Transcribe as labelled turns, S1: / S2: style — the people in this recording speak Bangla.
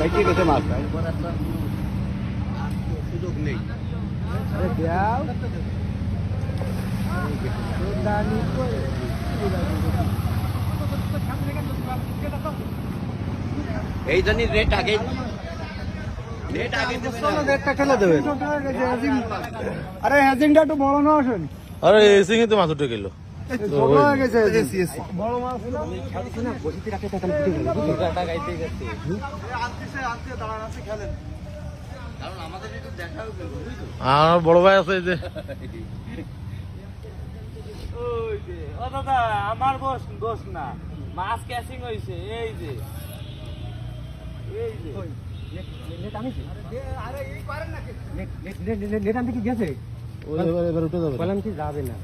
S1: বাইকে গেছে মাছ সুযোগ নেই এই জন্যই রেট আগে রেটটা ঠেলে দেবেন। আরে হ্যাজিংটা একটু বড় না আসেন।
S2: আরে এসিং তো মাছ উঠে গেল।
S1: ছোট হয়ে গেছে বড় মাছ
S2: আর বড় ভাই আছে যে
S3: ও দাদা আমার গোস না মাছ ক্যাচিং হইছে এই যে
S1: নেট আমি কি গেছে
S2: এবার উঠে যাবে।
S1: বললাম কি যাবে না